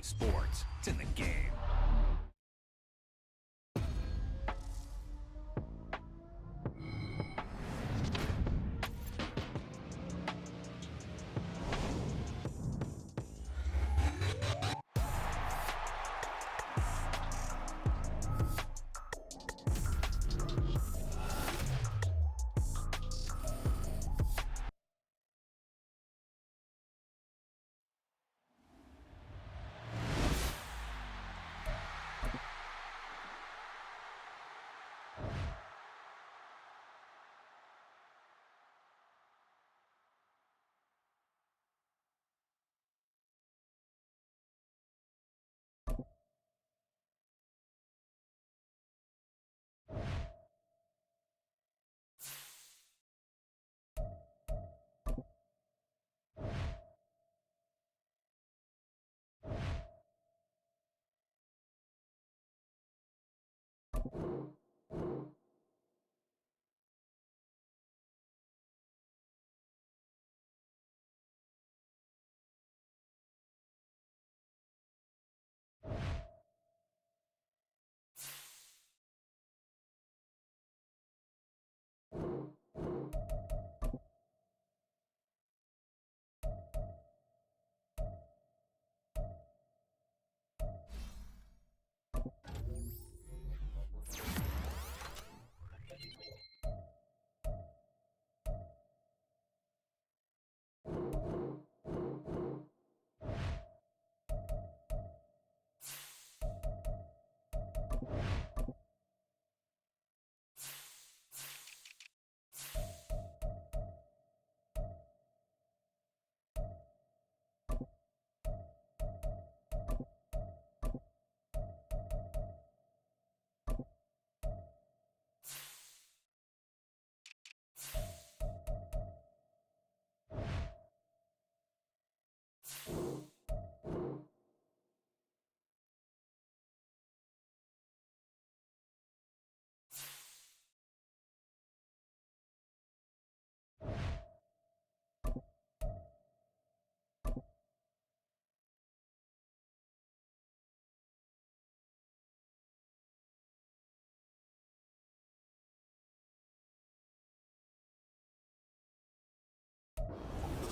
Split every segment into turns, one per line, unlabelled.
Sports. It's in the game.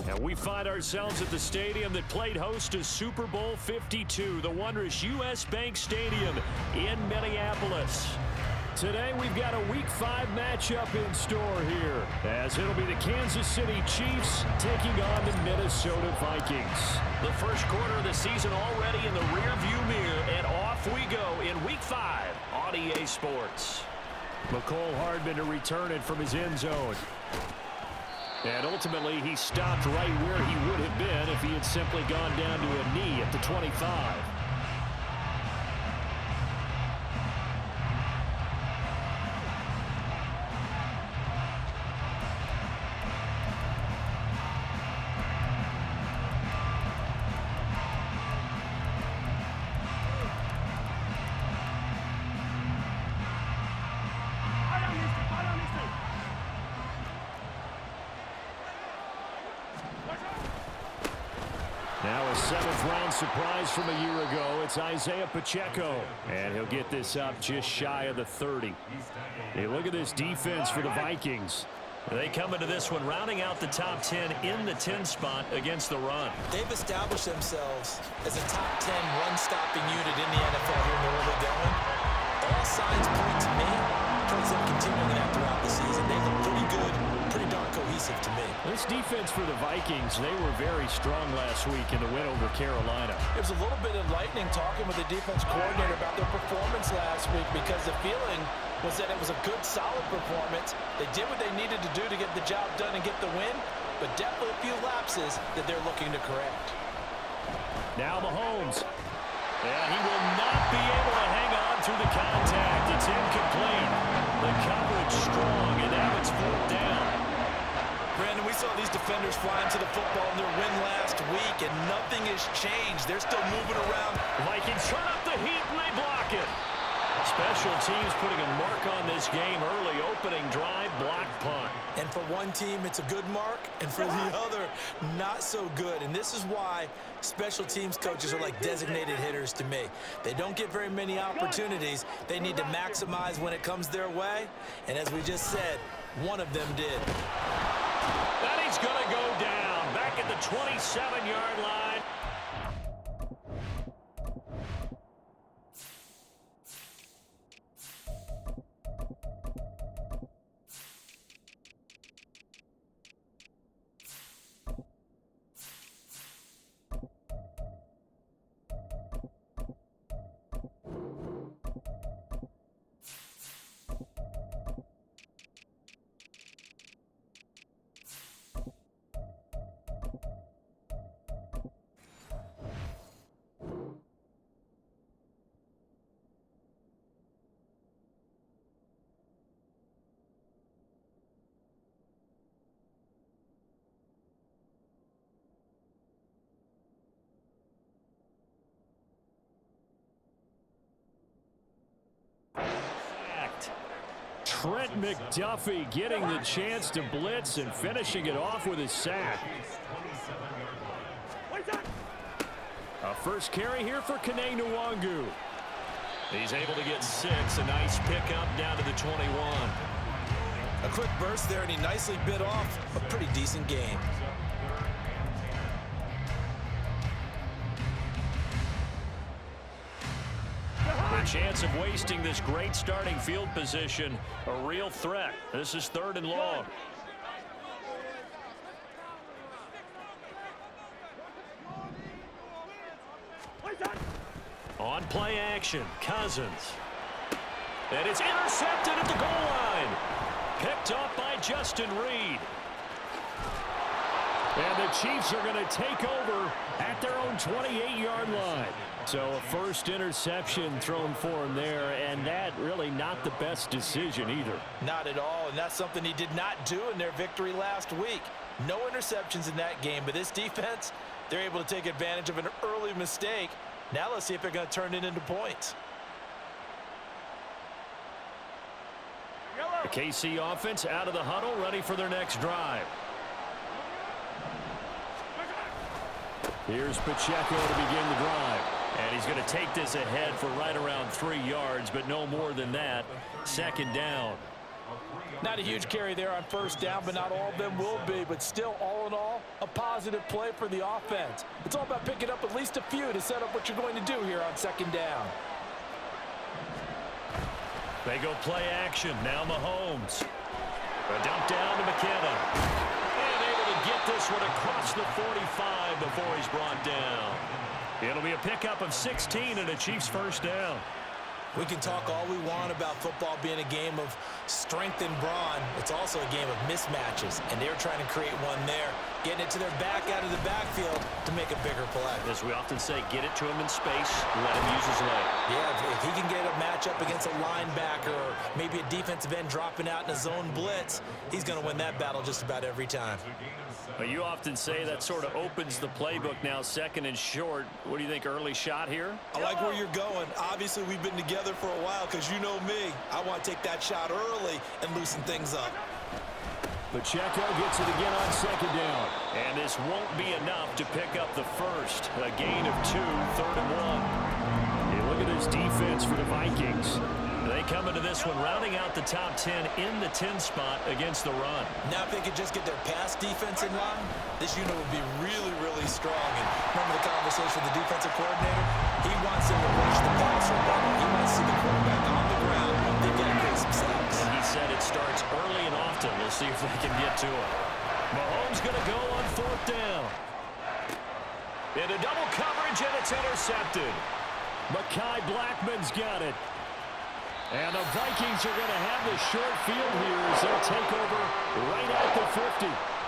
And we find ourselves at the stadium that played host to Super Bowl 52, the wondrous U.S. Bank Stadium in Minneapolis. Today we've got a Week 5 matchup in store here, as it'll be the Kansas City Chiefs taking on the Minnesota Vikings. The first quarter of the season already in the rearview mirror, and off we go in Week 5 on EA Sports. McCole Hardman to return it from his end zone. And ultimately, he stopped right where he would have been if he had simply gone down to a knee at the 25. Now a seventh-round surprise from a year ago. It's Isaiah Pacheco, and he'll get this up just shy of the 30. Hey, look at this defense for the Vikings. They come into this one rounding out the top 10 in the 10 spot against the run.
They've established themselves as a top 10 run-stopping unit in the NFL here in where they're going. All signs point to me towards them continuing that throughout the season. They look pretty good, pretty darn cohesive to me.
This defense for the Vikings, they were very strong last week in the win over Carolina.
It was a little bit enlightening talking with the defense coordinator about their performance last week, because the feeling was that it was a good, solid performance. They did what they needed to do to get the job done and get the win, but definitely a few lapses that they're looking to correct.
Now Mahomes. And he will not be able to hang on through the contact. It's incomplete. The coverage strong, and now it's fourth down.
Brandon, we saw these defenders fly into the football in their win last week, and nothing has changed. They're still moving around.
Vikings turn up the heat, and they block it. Special teams putting a mark on this game early. Opening drive, block punt.
And for one team, it's a good mark, and for the other, not so good. And this is why special teams coaches are like designated hitters to me. They don't get very many opportunities. They need to maximize when it comes their way. And as we just said, one of them did.
And he's going to go down back at the 27-yard line. Trent McDuffie getting the chance to blitz and finishing it off with his sack. A first carry here for Kene Nwangu. He's able to get 6. A nice pickup down to the 21.
A quick burst there, and he nicely bit off a pretty decent gain.
The chance of wasting this great starting field position, a real threat. This is 3rd and long. On play action, Cousins. And it's intercepted at the goal line. Picked up by Justin Reed. And the Chiefs are going to take over at their own 28-yard line. So a first interception thrown for him there, and that really not the best decision either.
Not at all, and that's something he did not do in their victory last week. No interceptions in that game, but this defense, they're able to take advantage of an early mistake. Now let's see if they're going to turn it into points.
The KC offense out of the huddle, ready for their next drive. Here's Pacheco to begin the drive. And he's going to take this ahead for right around 3 yards, but no more than that. 2nd down.
Not a huge carry there on 1st down, but not all of them will be. But still, all in all, a positive play for the offense. It's all about picking up at least a few to set up what you're going to do here on 2nd down.
They go play action. Now Mahomes. A dump down to McKenna. And able to get this one across the 45 before he's brought down. It'll be a pickup of 16 and a Chiefs 1st down.
We can talk all we want about football being a game of strength and brawn. It's also a game of mismatches, and they're trying to create one there, getting it to their back out of the backfield to make a bigger play.
As we often say, get it to him in space, let him use his leg.
Yeah, if he can get a matchup against a linebacker or maybe a defensive end dropping out in a zone blitz, he's going to win that battle just about every time.
Well, you often say that sort of opens the playbook now, 2nd and short. What do you think, early shot here?
I like where you're going. Obviously, we've been together for a while because you know me. I want to take that shot early and loosen things up.
Pacheco gets it again on 2nd down. And this won't be enough to pick up the first. A gain of 2, 3rd and 1. Hey, look at this defense for the Vikings. They come into this one rounding out the top 10 in the 10 spot against the run.
Now if they could just get their pass defense in line, this unit would be really, really strong. And remember the conversation with the defensive coordinator? He wants them to rush the passer. He wants to see the quarterback on the ground. They've got to create some sacks.
And he said it starts early and often. We'll see if they can get to it. Mahomes going to go on 4th down. Into double coverage, and it's intercepted. Mekhi Blackman's got it. And the Vikings are going to have the short field here as they'll take over right at the 50.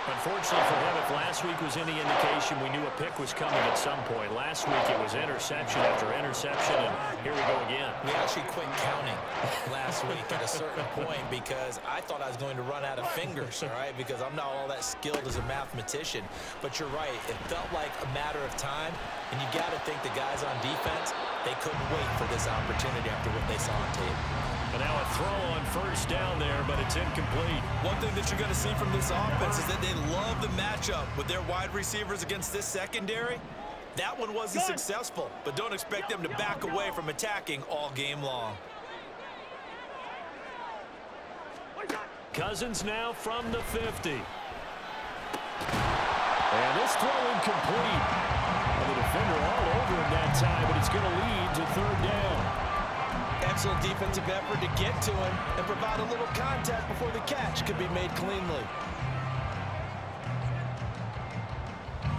Unfortunately for him, if last week was any indication, we knew a pick was coming at some point. Last week it was interception after interception, and here we go again.
We actually quit counting last week at a certain point because I thought I was going to run out of fingers, all right, because I'm not all that skilled as a mathematician. But you're right. It felt like a matter of time, and you got to think the guys on defense, they couldn't wait for this opportunity after what they saw on tape.
And now a throw on first down there, but it's incomplete.
One thing that you're going to see from this offense is that they love the matchup with their wide receivers against this secondary. That one wasn't successful, but don't expect them to back away from attacking all game long.
Cousins now from the 50. And this throw incomplete. And the defender all over him that time, but it's going to lead to third down.
Excellent defensive effort to get to him and provide a little contact before the catch could be made cleanly.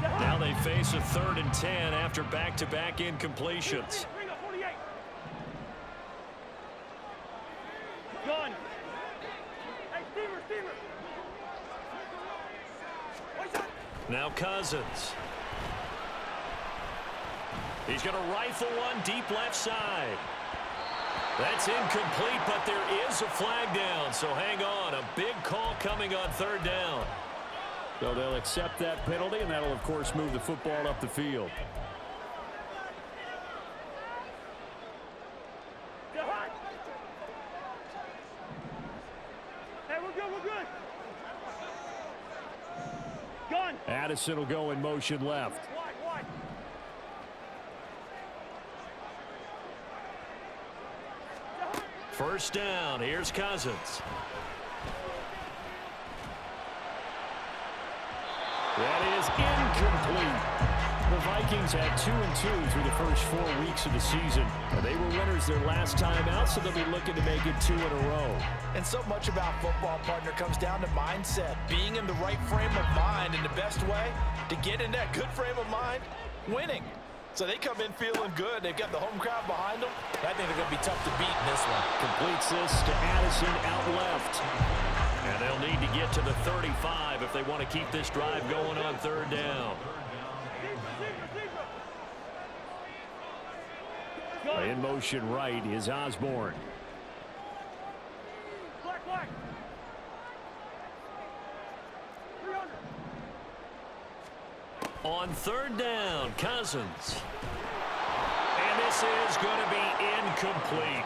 Now they face a 3rd and 10 after back-to-back incompletions. Now Cousins. He's going to rifle one deep left side. That's incomplete, but there is a flag down, so hang on. A big call coming on 3rd down. So they'll accept that penalty, and that'll, of course, move the football up the field.
Hey, we're good. Gone.
Addison will go in motion left.
Wide.
First down. Here's Cousins. That is incomplete. The Vikings had 2-2 through the first 4 weeks of the season. They were winners their last time out, so they'll be looking to make it 2 in a row.
And so much about football, partner, comes down to mindset. Being in the right frame of mind, and the best way to get in that good frame of mind, winning. So they come in feeling good. They've got the home crowd behind them. I think they're going to be tough to beat in this one.
Completes this to Addison out left. And they'll need to get to the 35 if they want to keep this drive going on 3rd down. In motion right is Osborne.
Black.
On 3rd down, Cousins. And this is going to be incomplete.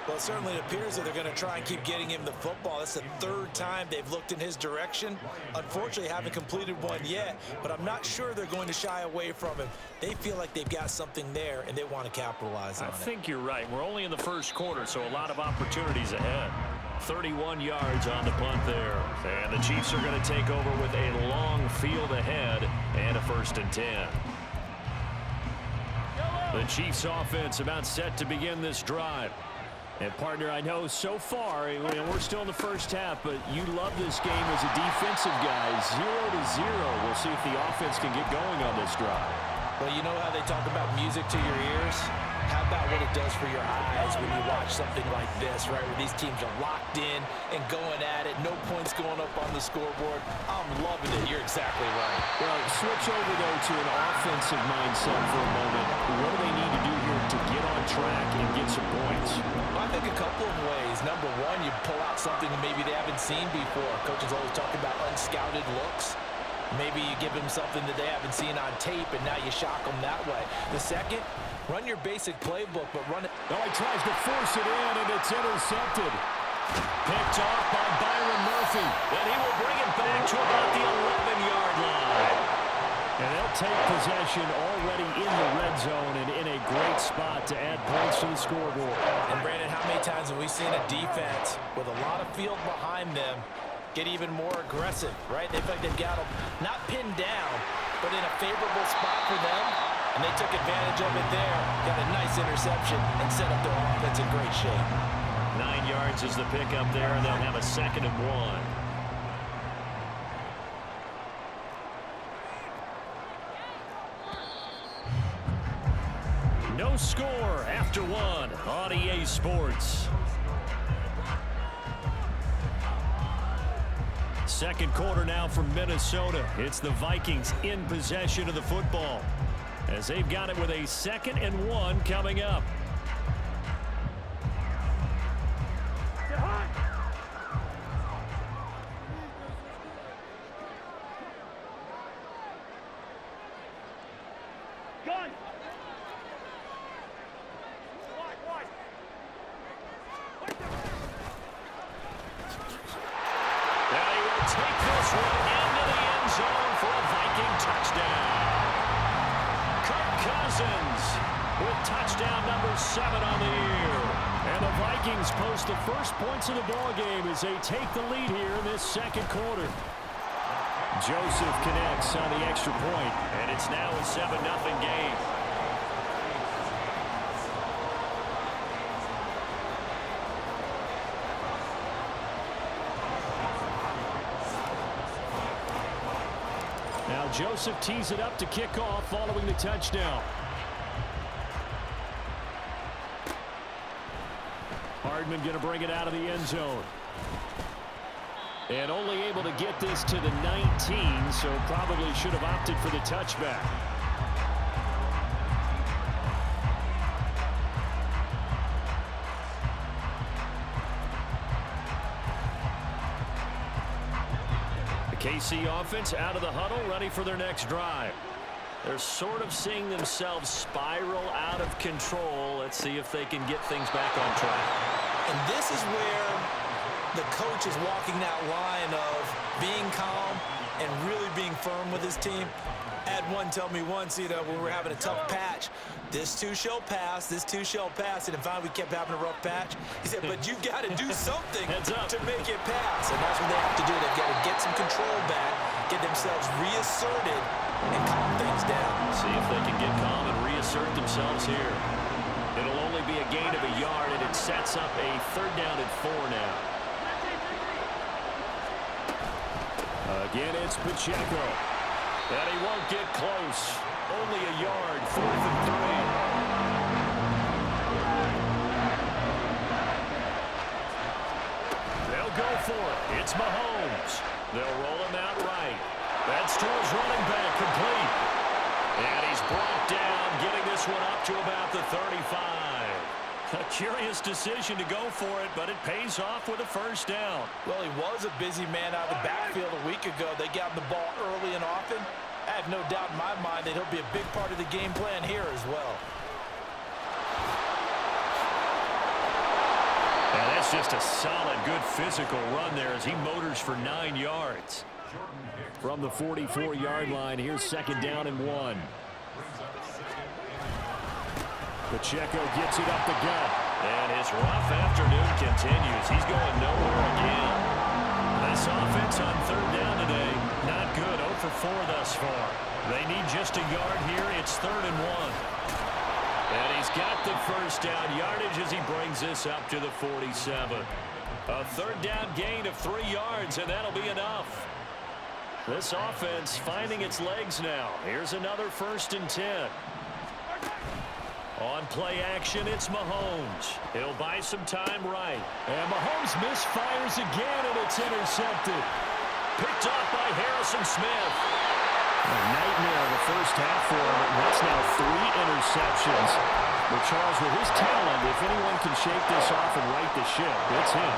Well, it certainly appears that they're going to try and keep getting him the football. That's the 3rd time they've looked in his direction. Unfortunately, haven't completed one yet, but I'm not sure they're going to shy away from him. They feel like they've got something there, and they want to capitalize on it.
I think you're right. We're only in the first quarter, so a lot of opportunities ahead. 31 yards on the punt there. And the Chiefs are going to take over with a long field ahead and a 1st and 10. The Chiefs offense about set to begin this drive. And, partner, I know so far, we're still in the first half, but you love this game as a defensive guy. 0-0. We'll see if the offense can get going on this drive.
Well, you know how they talk about music to your ears? How about what it does for your eyes when you watch something like this, right, where these teams are locked in and going at it, no points going up on the scoreboard. I'm loving it. You're exactly right.
Well, switch over, though, to an offensive mindset for a moment. What do they need to do here to get on track and get some points?
I think a couple of ways. Number one, you pull out something that maybe they haven't seen before. Coaches always talk about unscouted looks. Maybe you give them something that they haven't seen on tape, and now you shock them that way. The second, run your basic playbook, but run it.
Oh, he tries to force it in, and it's intercepted. Picked off by Byron Murphy, and he will bring it back to about the 11-yard line. And they'll take possession already in the red zone and in a great spot to add points to the scoreboard.
And, Brandon, how many times have we seen a defense with a lot of field behind them get even more aggressive, right? They feel like they've got them not pinned down, but in a favorable spot for them, and they took advantage of it there, got a nice interception, and set up their offense in great shape.
9 yards is the pickup there, and they'll have a 2nd and 1. No score after 1 on EA Sports. Second quarter now from Minnesota. It's the Vikings in possession of the football as they've got it with a 2nd and 1 coming up.
Gun!
Take this one into the end zone for a Viking touchdown. Kirk Cousins with touchdown number 7 on the year. And the Vikings post the first points of the ball game as they take the lead here in this second quarter. Joseph connects on the extra point, and it's now a 7-0 game. Now Joseph tees it up to kick off following the touchdown. Hardman going to bring it out of the end zone. And only able to get this to the 19, so probably should have opted for the touchback. KC offense out of the huddle, ready for their next drive. They're sort of seeing themselves spiral out of control. Let's see if they can get things back on track.
And this is where the coach is walking that line of being calm and really being firm with his team. I had one tell me once, when we were having a tough patch, this too shall pass, this too shall pass. And finally we kept having a rough patch. He said, but you got to do something to make it pass. And that's what they have to do. They've got to get some control back, get themselves reasserted, and calm things down.
See if they can get calm and reassert themselves here. It'll only be a gain of a yard, and it sets up a 3rd down and 4 now. Again, it's Pacheco. And he won't get close. Only a yard, 4th and 3. They'll go for it. It's Mahomes. They'll roll him out right. That's to his running back, complete. And he's brought down, getting this one up to about the 35. A curious decision to go for it, but it pays off with a 1st down.
Well, he was a busy man out of the backfield a week ago. They got him the ball early and often. I have no doubt in my mind that he'll be a big part of the game plan here as well.
And that's just a solid, good physical run there as he motors for 9 yards. From the 44-yard line, here's 2nd down and 1. Pacheco gets it up the gut. And his rough afternoon continues. He's going nowhere again. This offense on 3rd down today, not good. 0 for 4 thus far. They need just a yard here. It's 3rd and 1. And he's got the 1st down yardage as he brings this up to the 47. A 3rd down gain of 3 yards, and that'll be enough. This offense finding its legs now. Here's another 1st and 10. On play action, it's Mahomes. He'll buy some time right. And Mahomes misfires again, and it's intercepted. Picked off by Harrison Smith. A nightmare of the first half for him. That's now 3 interceptions. But Charles, with his talent, if anyone can shake this off and right the ship, it's him.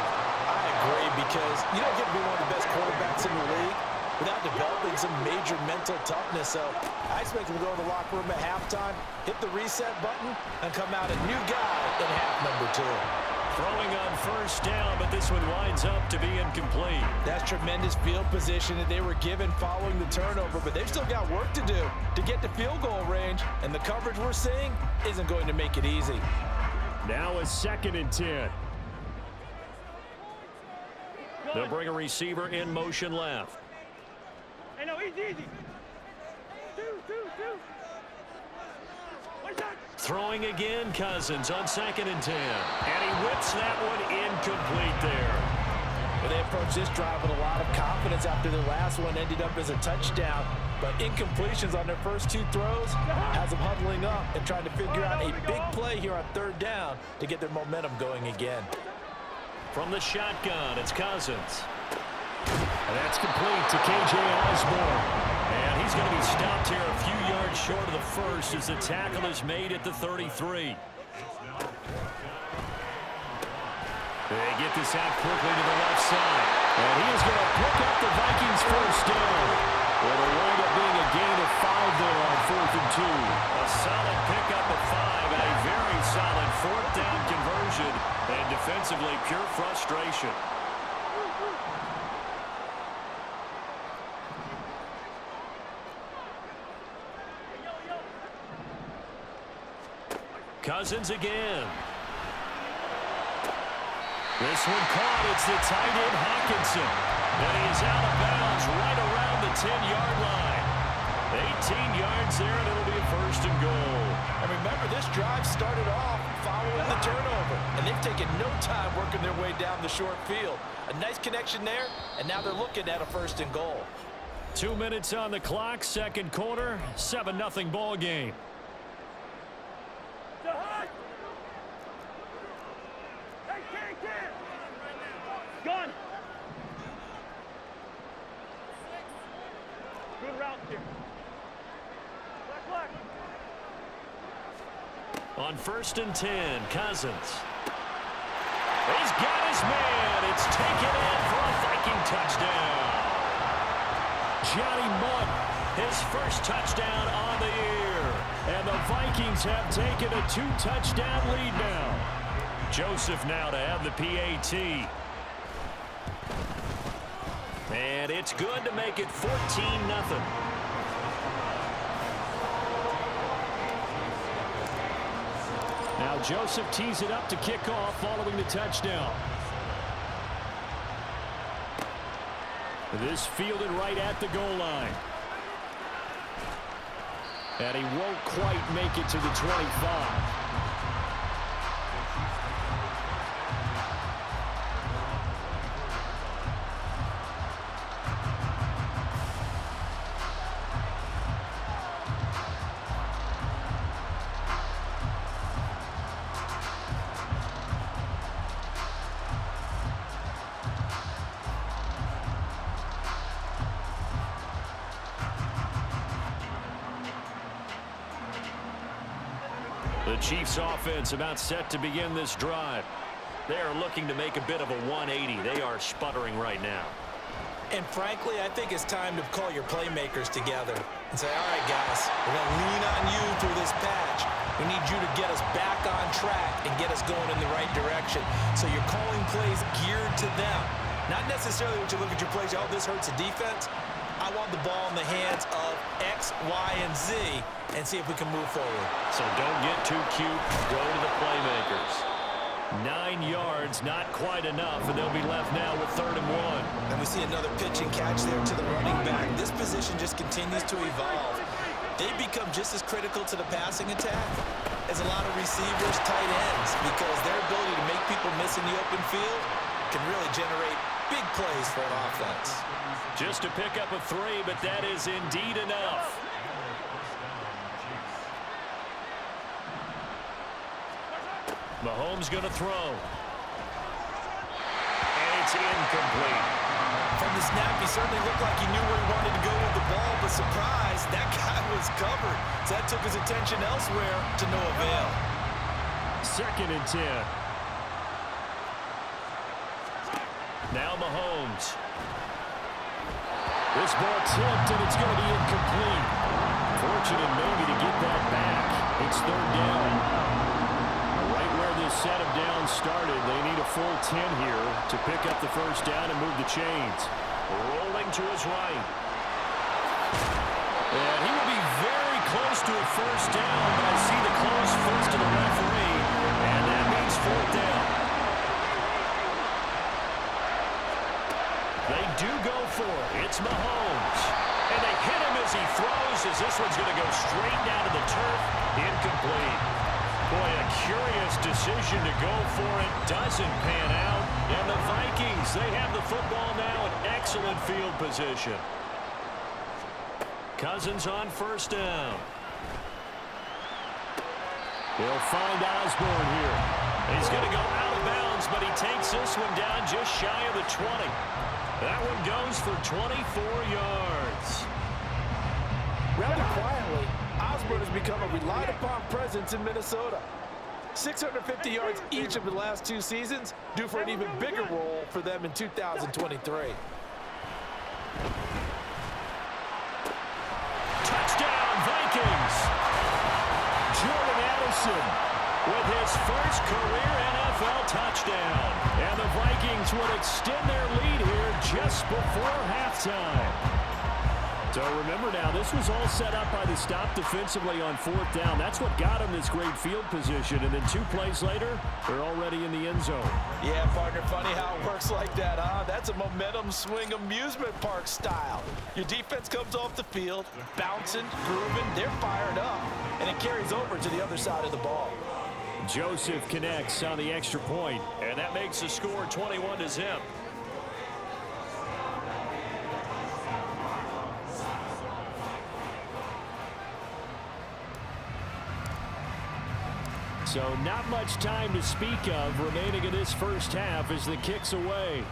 I agree, because you don't get to be one of the best quarterbacks in the league without developing some major mental toughness. So I expect him to go to the locker room at halftime, hit the reset button, and come out a new guy in half number 2.
Throwing on 1st down, but this one winds up to be incomplete.
That's tremendous field position that they were given following the turnover, but they've still got work to do to get to field goal range, and the coverage we're seeing isn't going to make it easy.
Now a 2nd and 10. They'll bring a receiver in motion left.
Hey, no, easy. 2.
Throwing again, Cousins on 2nd and 10. And he whips that one incomplete there.
Well, they approached this drive with a lot of confidence after their last one ended up as a touchdown. But incompletions on their first 2 throws has them huddling up and trying to figure out a big play here on 3rd down to get their momentum going again.
From the shotgun, it's Cousins. And that's complete to K.J. Osborne. And he's going to be stopped here a few yards short of the first as the tackle is made at the 33. They get this out quickly to the left side. And he is going to pick up the Vikings first down. Well, it'll wind up being a gain of 5 there on 4th and 2. A solid pickup of 5 and a very solid 4th down conversion. And defensively, pure frustration. Cousins again. This one caught. It's the tight end Hawkinson. And he is out of bounds right around the 10-yard line. 18 yards there, and it'll be a 1st and goal.
And remember, this drive started off following the turnover. And they've taken no time working their way down the short field. A nice connection there, and now they're looking at a 1st and goal.
2 minutes on the clock, 2nd quarter, 7-0 ball game.
Gun. Good route here. Black.
On 1st and 10, Cousins. He's got his man. It's taken in for a Viking touchdown. Johnny Mudd, his first touchdown on the year. And the Vikings have taken a 2-touchdown lead now. Joseph now to have the PAT. And it's good to make it 14-0. Now Joseph tees it up to kick off following the touchdown. This fielded right at the goal line. And he won't quite make it to the 25. The Chiefs offense about set to begin this drive. They are looking to make a bit of a 180. They are sputtering right now.
And frankly, I think it's time to call your playmakers together and say, all right, guys, we're going to lean on you through this patch. We need you to get us back on track and get us going in the right direction. So you're calling plays geared to them. Not necessarily when you look at your plays, oh, this hurts the defense. I want the ball in the hands of X, Y, and Z and see if we can move forward.
So don't get too cute. Go to the playmakers. 9 yards, not quite enough, and they'll be left now with 3rd and 1.
And we see another pitch and catch there to the running back. This position just continues to evolve. They become just as critical to the passing attack as a lot of receivers, tight ends, because their ability to make people miss in the open field can really generate big plays for an offense.
Just to pick up a 3, but that is indeed enough. Mahomes going to throw. And it's incomplete.
From the snap, he certainly looked like he knew where he wanted to go with the ball, but surprise, that guy was covered. So that took his attention elsewhere to no avail.
2nd and 10. Now Mahomes. This ball tipped, and it's going to be incomplete. Fortunate maybe to get that back. It's 3rd down. Right where this set of downs started, they need a full 10 here to pick up the 1st down and move the chains. Rolling to his right. And he will be very close to a 1st down, but I see the close first to the referee, and that means 4th down. They do go for it. It's Mahomes. And they hit him as he throws, as this one's going to go straight down to the turf. Incomplete. Boy, a curious decision to go for it. Doesn't pan out. And the Vikings, they have the football now in excellent field position. Cousins on 1st down. They'll find Osborne here. He's going to go out of bounds, but he takes this one down just shy of the 20. That one goes for 24 yards.
Rather quietly, Osborne has become a relied-upon presence in Minnesota. 650 yards each of the last 2 seasons, due for an even bigger role for them in 2023.
Touchdown, Vikings! Jordan Addison with his first career NFL touchdown. And the Vikings would extend their lead here just before halftime. So remember now, this was all set up by the stop defensively on 4th down. That's what got them this great field position. And then 2 plays later, they're already in the end zone.
Yeah, partner, funny how it works like that, huh? That's a momentum swing amusement park style. Your defense comes off the field, bouncing, grooving, they're fired up, and it carries over to the other side of the ball.
Joseph connects on the extra point, and that makes the score 21-0. So not much time to speak of remaining in this first half as the kick's away.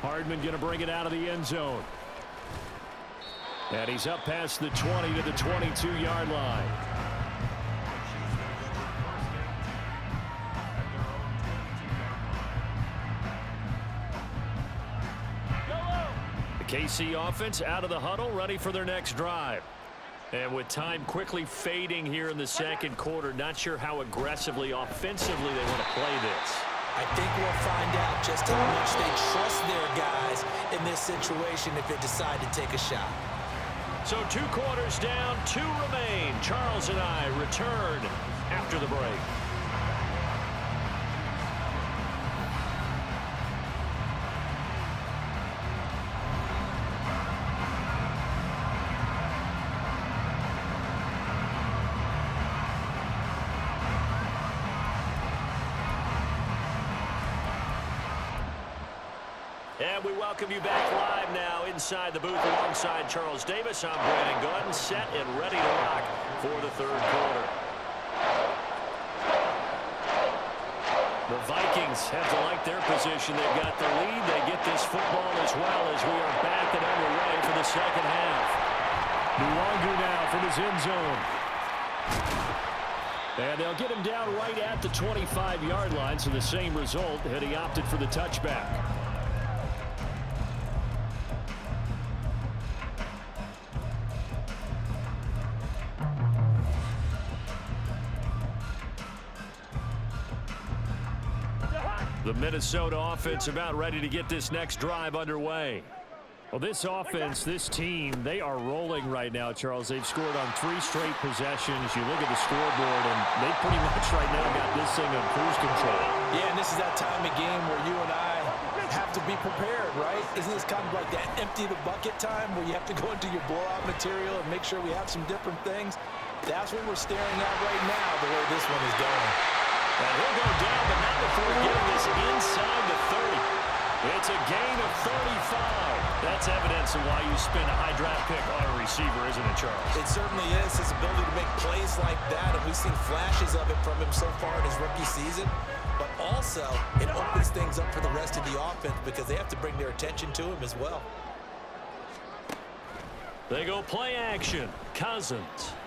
Hardman going to bring it out of the end zone. And he's up past the 20 to the 22-yard line. The KC offense out of the huddle, ready for their next drive. And with time quickly fading here in the second quarter, not sure how aggressively, offensively they want to play this.
I think we'll find out just how much they trust their guys in this situation if they decide to take a shot.
So 2 quarters down, 2 remain. Charles and I return after the break. And we welcome you back live now inside the booth alongside Charles Davis. I'm Brandon Gordon, set and ready to rock for the 3rd quarter. The Vikings have to like their position. They've got the lead. They get this football as well as we are back and underway for the second half. Luongo now from his end zone. And they'll get him down right at the 25-yard line, so the same result had he opted for the touchback. The Minnesota offense about ready to get this next drive underway. Well, this offense, this team, they are rolling right now, Charles. They've scored on 3 straight possessions. You look at the scoreboard, and they pretty much right now got this thing on cruise control.
Yeah, and this is that time of game where you and I have to be prepared, right? Isn't this kind of like that empty the bucket time where you have to go into your blowout material and make sure we have some different things? That's what we're staring at right now, the way this one is going.
And he'll go down, but not before getting this inside the 30. It's a gain of 35. That's evidence of why you spend a high draft pick on a receiver, isn't it, Charles?
It certainly is. His ability to make plays like that, and we've seen flashes of it from him so far in his rookie season. But also, it opens things up for the rest of the offense because they have to bring their attention to him as well.
They go play action. Cousins.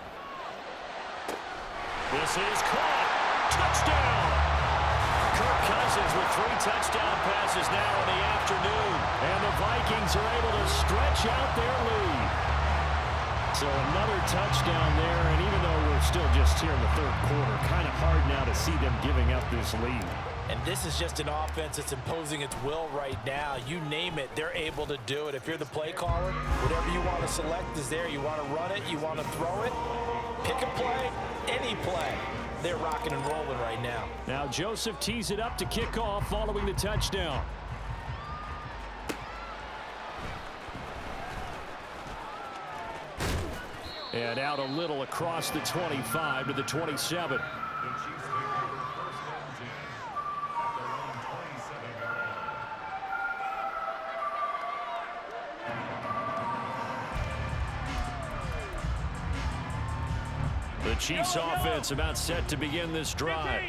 This is caught. Touchdown! Kirk Cousins with 3 touchdown passes now in the afternoon. And the Vikings are able to stretch out their lead. So another touchdown there, and even though we're still just here in the 3rd quarter, kind of hard now to see them giving up this lead.
And this is just an offense that's imposing its will right now. You name it, they're able to do it. If you're the play caller, whatever you want to select is there. You want to run it, you want to throw it, pick a play, any play. They're rocking and rolling right now.
Now Joseph tees it up to kick off following the touchdown. And out a little across the 25 to the 27. The Chiefs offense about set to begin this drive.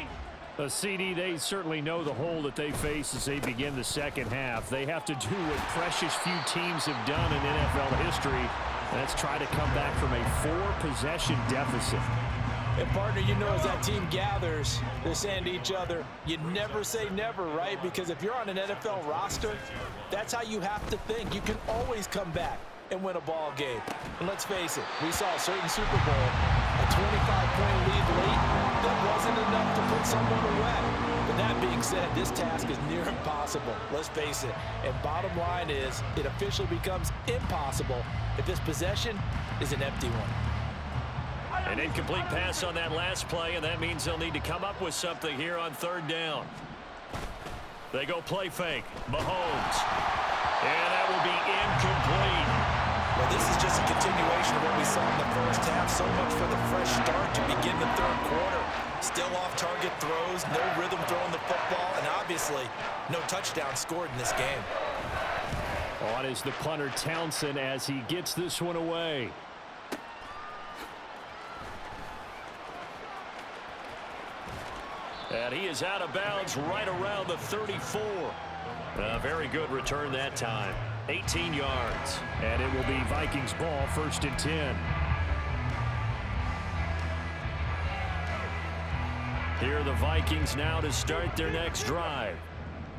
CD, they certainly know the hole that they face as they begin the second half. They have to do what precious few teams have done in NFL history. That's try to come back from a 4-possession deficit.
And, partner, you know, as that team gathers, they're saying to each other, you never say never, right? Because if you're on an NFL roster, that's how you have to think. You can always come back and win a ball game. And let's face it, we saw a certain Super Bowl, a 25-point lead late that wasn't enough to put someone away. But that being said, this task is near impossible. Let's face it. And bottom line is, it officially becomes impossible if this possession is an empty one.
An incomplete pass on that last play, and that means they'll need to come up with something here on third down. They go play fake. Mahomes. And that will be incomplete.
Well, this is just a continuation of what we saw in the first half. So much for the fresh start to begin the third quarter. Still off-target throws, no rhythm throwing the football, and obviously no touchdown scored in this game.
On is the punter Townsend as he gets this one away. And he is out of bounds right around the 34. A very good return that time. 18 yards. And it will be Vikings ball, 1st and 10. Here are the Vikings now to start their next drive.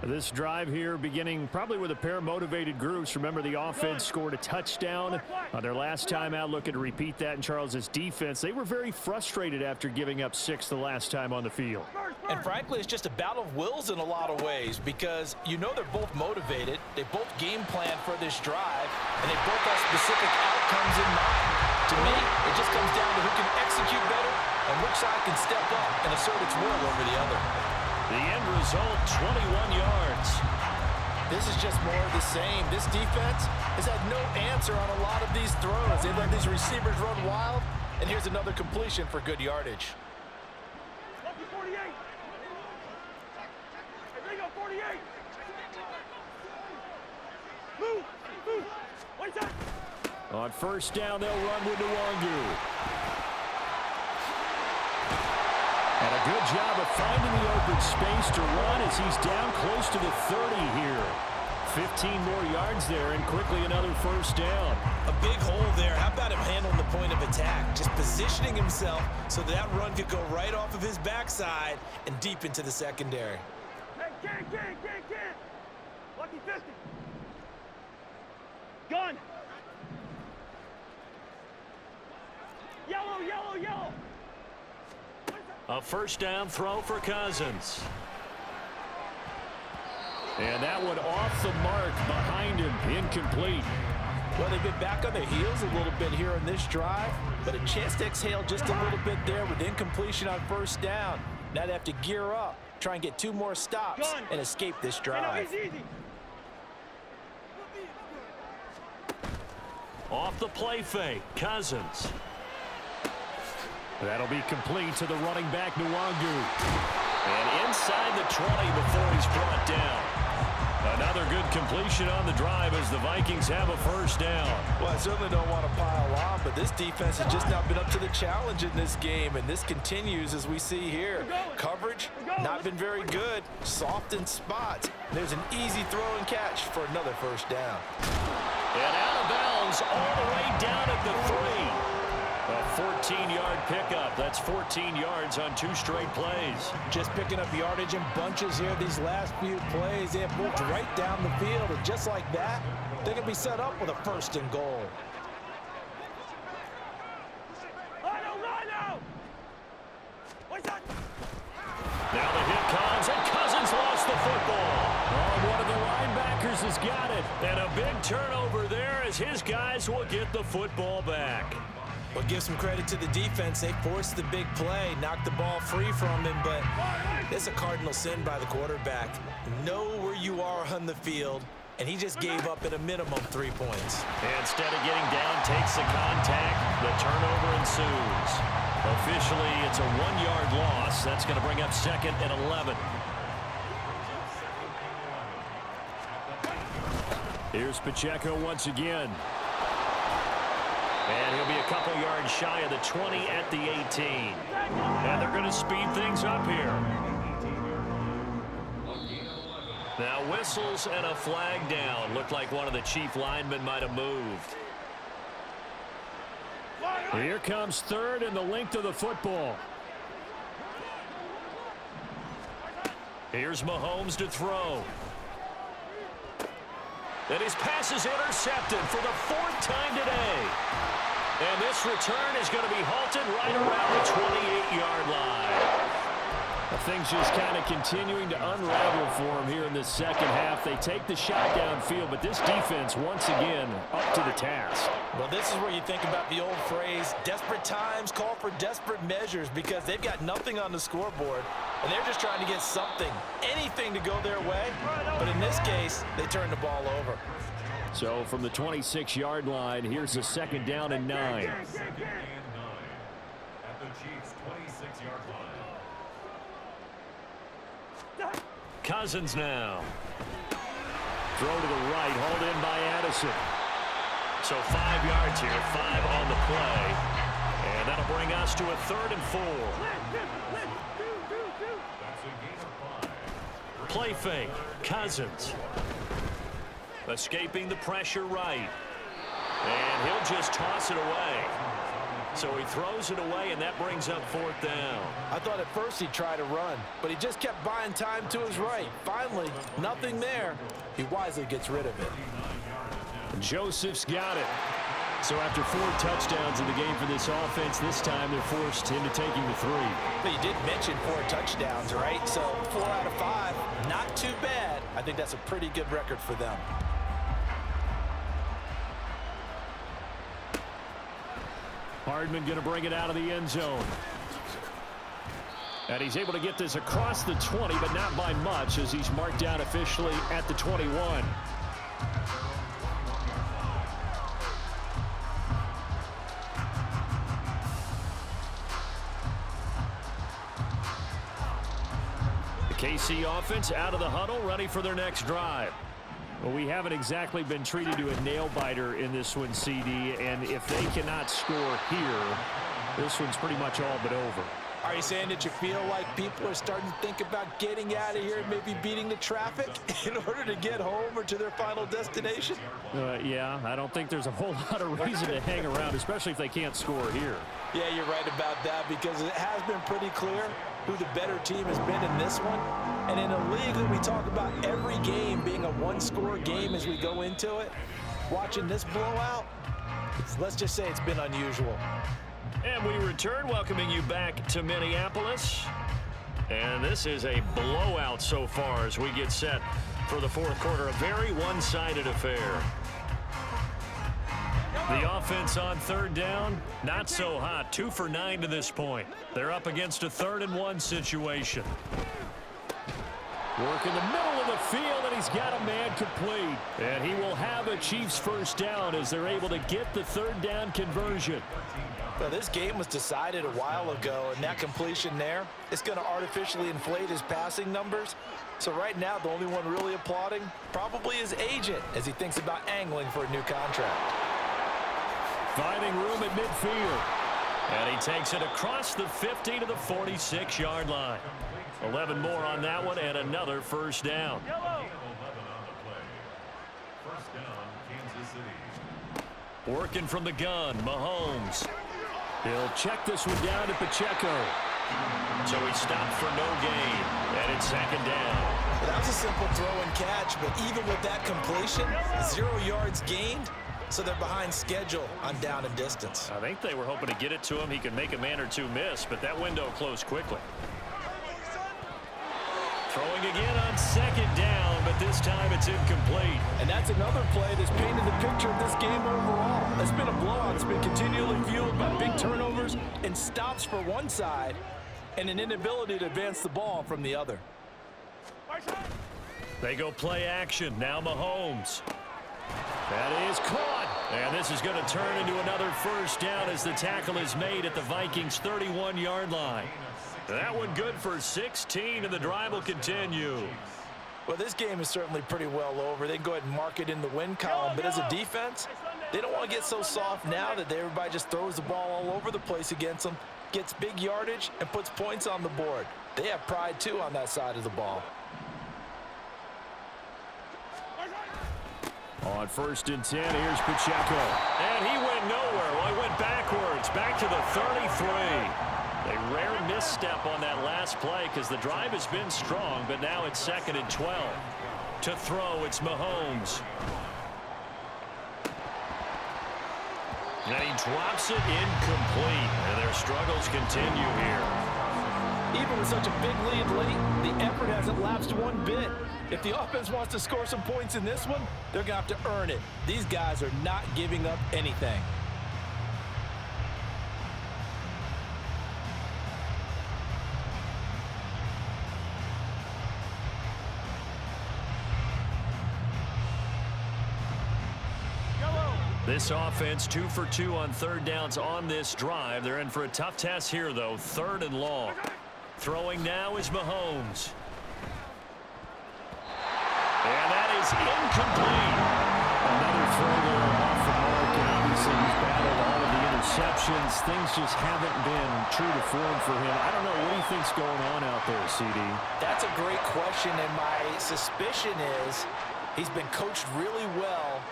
This drive here beginning probably with a pair of motivated groups. Remember, the offense scored a touchdown on their last time out. Looking to repeat that in Charles's defense. They were very frustrated after giving up 6 the last time on the field.
And frankly, it's just a battle of wills in a lot of ways because you know they're both motivated. They both game plan for this drive, and they both have specific outcomes in mind. To me, it just comes down to who can execute better and which side can step up and assert its will over the other.
The end result, 21 yards.
This is just more of the same. This defense has had no answer on a lot of these throws. They let these receivers run wild, and here's another completion for good yardage.
48. They go 48. Move. What's that?
On first down, they'll run with Nwangu. And a good job of finding the open space to run as he's down close to the 30 here. 15 more yards there and quickly another first down.
A big hole there. How about him handling the point of attack? Just positioning himself so that run could go right off of his backside and deep into the secondary.
Hey, can't. Lucky 50. Gun. Yellow.
A first down throw for Cousins. And that one off the mark behind him, incomplete.
Well, they've been back on their heels a little bit here in this drive, but a chance to exhale just a little bit there with incompletion on first down. Now they have to gear up, try and get 2 more stops and escape this drive.
Easy.
Off the play fake, Cousins. That'll be complete to the running back, Nwangu. And inside the 20 before he's brought down. Another good completion on the drive as the Vikings have a first down.
Well, I certainly don't want to pile on, but this defense has just not been up to the challenge in this game, and this continues as we see here. Coverage, not been very good. Soft in spots. There's an easy throw and catch for another first down.
And out of bounds all the way down at the 3. A 14-yard pickup. That's 14 yards on 2 straight plays.
Just picking up yardage in bunches here these last few plays. They have moved right down the field, and just like that, they can be set up with a 1st and goal.
Rhino! What's that?
Now the hit comes, and Cousins lost the football. Oh, one of the linebackers has got it. And a big turnover there as his guys will get the football back.
Well, give some credit to the defense. They forced the big play, knocked the ball free from him, but it's a cardinal sin by the quarterback. Know where you are on the field, and he just gave up at a minimum 3 points.
Instead of getting down, takes the contact. The turnover ensues. Officially, it's a 1-yard loss. That's going to bring up 2nd and 11. Here's Pacheco once again. And he'll be a couple yards shy of the 20 at the 18. And they're going to speed things up here. Now whistles and a flag down. Looked like one of the chief linemen might have moved. Here comes third and the length of the football. Here's Mahomes to throw. And his pass is intercepted for the fourth time today. And this return is going to be halted right around the 28-yard line. Things just kind of continuing to unravel for him here in this second half. They take the shot downfield, but this defense once again up to the task.
Well, this is where you think about the old phrase, desperate times call for desperate measures, because they've got nothing on the scoreboard, and they're just trying to get something, anything to go their way. But in this case, they turn the ball over.
So from the 26-yard line, here's a second down and 9.
At the Chiefs' 26-yard line.
Cousins now. Throw to the right, hauled in by Addison. So 5 yards here, 5 on the play. And that'll bring us to a 3rd and 4.
That's a gain of 5.
Play fake, Cousins. Escaping the pressure right. And he'll just toss it away. So he throws it away, and that brings up 4th down.
I thought at first he'd try to run, but he just kept buying time to his right. Finally, nothing there. He wisely gets rid of it.
Joseph's got it. So after 4 touchdowns in the game for this offense, this time they're forced into taking the 3.
But you did mention 4 touchdowns, right? So 4 out of 5, not too bad. I think that's a pretty good record for them.
Hardman going to bring it out of the end zone. And he's able to get this across the 20, but not by much, as he's marked down officially at the 21. The KC offense out of the huddle, ready for their next drive. Well, we haven't exactly been treated to a nail-biter in this one, CD, and if they cannot score here, this one's pretty much all but over.
Are you saying that you feel like people are starting to think about getting out of here and maybe beating the traffic in order to get home or to their final destination?
Yeah, I don't think there's a whole lot of reason to hang around, especially if they can't score here.
Yeah, you're right about that, because it has been pretty clear who the better team has been in this one. And in a league that we talk about every game being a one-score game as we go into it, watching this blowout, let's just say it's been unusual.
And we return, welcoming you back to Minneapolis. And this is a blowout so far as we get set for the 4th quarter. A very one-sided affair. The offense on 3rd down, not so hot. 2 for 9 to this point. They're up against a 3rd and 1 situation. Work in the middle of the field, and he's got a man complete. And he will have a Chiefs first down as they're able to get the 3rd down conversion.
Well, this game was decided a while ago, and that completion there is going to artificially inflate his passing numbers. So right now, the only one really applauding probably his agent as he thinks about angling for a new contract.
Finding room at midfield. And he takes it across the 50 to the 46-yard line. 11 more on that one, and another first down.
First down, Kansas City.
Working from the gun, Mahomes. He'll check this one down to Pacheco. So he stopped for no gain, and it's 2nd down.
That was a simple throw and catch, but even with that completion, 0 yards gained, so they're behind schedule on down and distance.
I think they were hoping to get it to him. He could make a man or two miss, but that window closed quickly. Throwing again on 2nd down, but this time it's incomplete.
And that's another play that's painted the picture of this game overall. It's been a blowout. It's been continually fueled by big turnovers and stops for one side and an inability to advance the ball from the other.
They go play action. Now Mahomes. That is caught. And this is going to turn into another first down as the tackle is made at the Vikings' 31-yard line. That one good for 16, and the drive will continue.
Well, this game is certainly pretty well over. They can go ahead and mark it in the win column, but as a defense, they don't want to get so soft now that everybody just throws the ball all over the place against them, gets big yardage, and puts points on the board. They have pride, too, on that side of the ball.
On 1st and 10, here's Pacheco. And he went nowhere. Well, he went backwards, back to the 33. A rare misstep on that last play because the drive has been strong, but now it's 2nd and 12. To throw, it's Mahomes. And he drops it incomplete. And their struggles continue here.
Even with such a big lead late, the effort hasn't lapsed one bit. If the offense wants to score some points in this one, they're going to have to earn it. These guys are not giving up anything.
This offense 2 for 2 on 3rd downs on this drive. They're in for a tough test here, though. 3rd and long. Throwing now is Mahomes. And that is incomplete.
Another throw there off the mark, and obviously he's battled all of the interceptions. Things just haven't been true to form for him. I don't know what he thinks going on out there, CD.
That's a great question, and my suspicion is he's been coached really well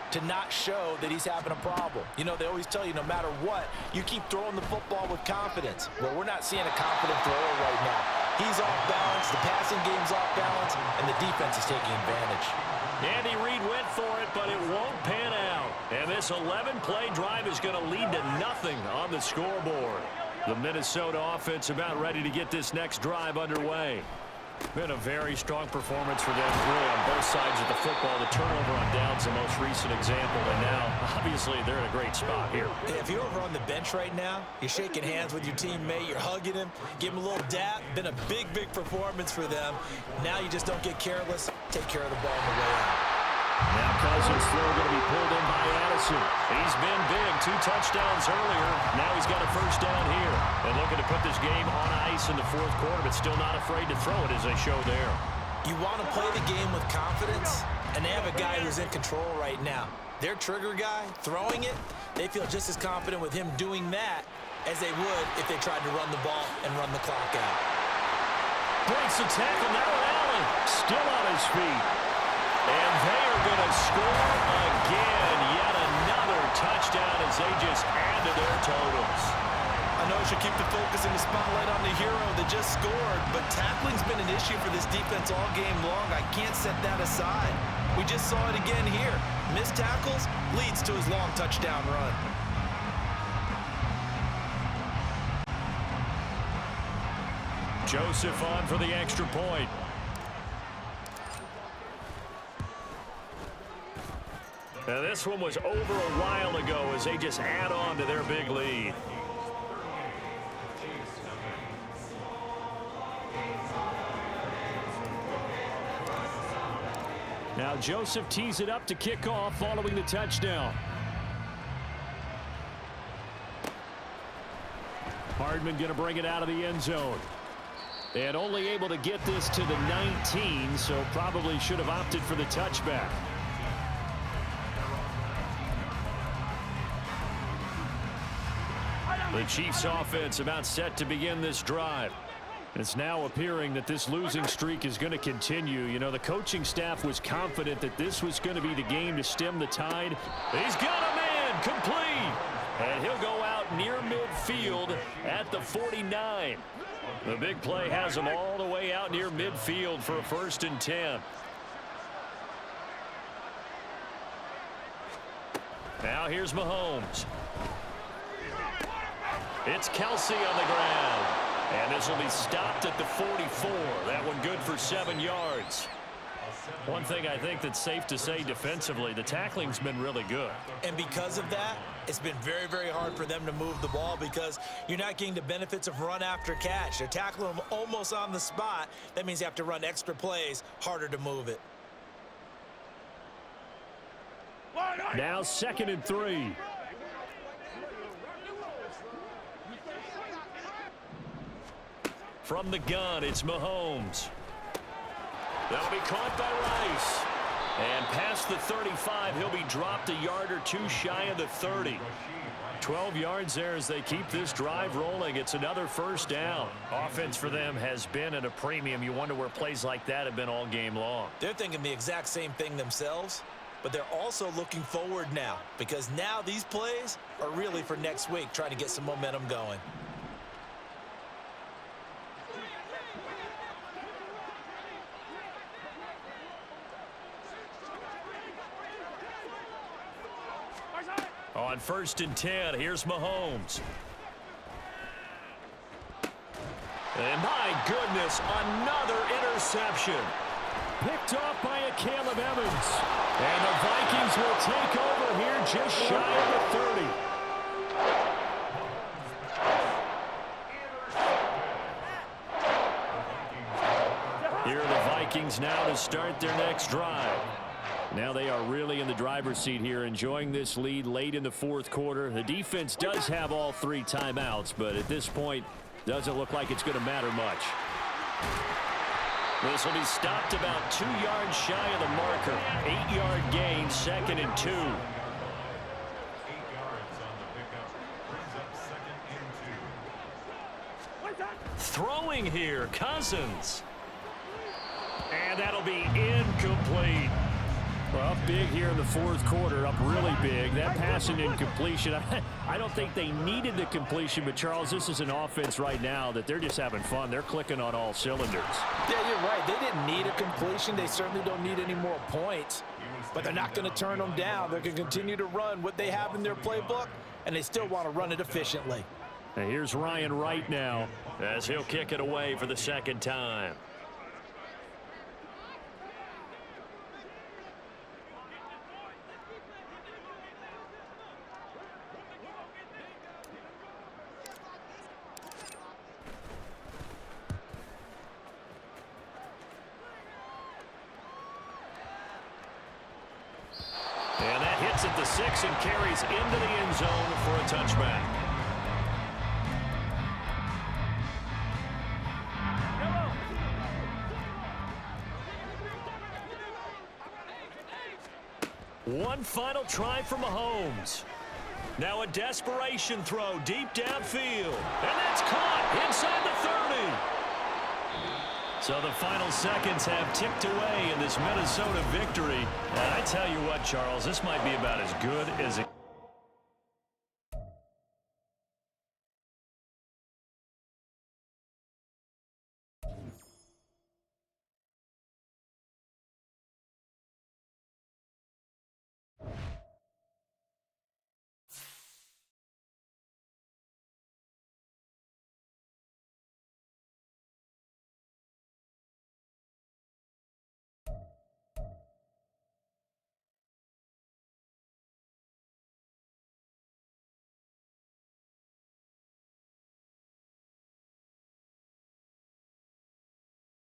to not show that he's having a problem. You know, they always tell you no matter what, you keep throwing the football with confidence. Well, we're not seeing a confident thrower right now. He's off balance, the passing game's off balance, and the defense is taking advantage.
Andy Reid went for it, but it won't pan out. And this 11-play drive is going to lead to nothing on the scoreboard. The Minnesota offense about ready to get this next drive underway. Been a very strong performance for them, really, on both sides of the football. The turnover on downs the most recent example, and now, obviously, they're in a great spot here.
If you're over on the bench right now, you're shaking hands with your teammate, you're hugging him, give him a little dap. Been a big, big performance for them. Now you just don't get careless. Take care of the ball on the way out.
Now Cousins' throw going to be pulled in by Addison. He's been big, 2 touchdowns earlier. Now he's got a 1st down here. And looking to put this game on ice in the 4th quarter, but still not afraid to throw it as they show there.
You want to play the game with confidence, and they have a guy who's in control right now. Their trigger guy, throwing it, they feel just as confident with him doing that as they would if they tried to run the ball and run the clock out.
Breaks the tackle, now Allen still on his feet. And they are going to score again. Yet another touchdown as they just add to their totals.
I know I should keep the focus and the spotlight on the hero that just scored, but tackling's been an issue for this defense all game long. I can't set that aside. We just saw it again here. Missed tackles leads to his long touchdown run.
Joseph on for the extra point. Now this one was over a while ago as they just add on to their big lead. Now Joseph tees it up to kick off following the touchdown. Hardman going to bring it out of the end zone. And only able to get this to the 19, so probably should have opted for the touchback. The Chiefs offense about set to begin this drive. It's now appearing that this losing streak is going to continue. You know, the coaching staff was confident that this was going to be the game to stem the tide. He's got a man complete. And he'll go out near midfield at the 49. The big play has him all the way out near midfield for a 1st and 10. Now here's Mahomes. It's Kelsey on the ground. And this will be stopped at the 44. That one good for 7 yards. One thing I think that's safe to say defensively, the tackling's been really good.
And because of that, it's been very, very hard for them to move the ball because you're not getting the benefits of run after catch. They're tackling them almost on the spot. That means you have to run extra plays, harder to move it.
Now 2nd and 3. From the gun, it's Mahomes. That'll be caught by Rice. And past the 35, he'll be dropped a yard or 2 shy of the 30. 12 yards there as they keep this drive rolling. It's another 1st down. Offense for them has been at a premium. You wonder where plays like that have been all game long.
They're thinking the exact same thing themselves. but they're also looking forward now because now these plays are really for next week, trying to get some momentum going.
On 1st and 10, here's Mahomes. And my goodness, another interception.
Picked off by a Caleb Evans.
And the Vikings will take over here just shy of the 30. Here are the Vikings now to start their next drive. Now they are really in the driver's seat here, enjoying this lead late in the 4th quarter. The defense does have all 3 timeouts, but at this point, doesn't look like it's going to matter much. This will be stopped about 2 yards shy of the marker. 8-yard gain, 2nd and 2.
8 yards on the pickup. Brings up 2nd and 2.
Throwing here, Cousins. And that'll be incomplete.
Well, big here in the 4th quarter, up really big. That pass and incompletion, I don't think they needed the completion, but Charles, this is an offense right now that they're just having fun. They're clicking on all cylinders.
Yeah, you're right. They didn't need a completion. They certainly don't need any more points, but they're not going to turn them down. They're going to continue to run what they have in their playbook, and they still want to run it efficiently.
And here's Ryan Wright now as he'll kick it away for the 2nd time. And that hits at the 6 and carries into the end zone for a touchback. One final try for Mahomes. Now a desperation throw deep downfield. And that's caught inside the 30. So the final seconds have ticked away in this Minnesota victory. And I tell you what, Charles, this might be about as good as it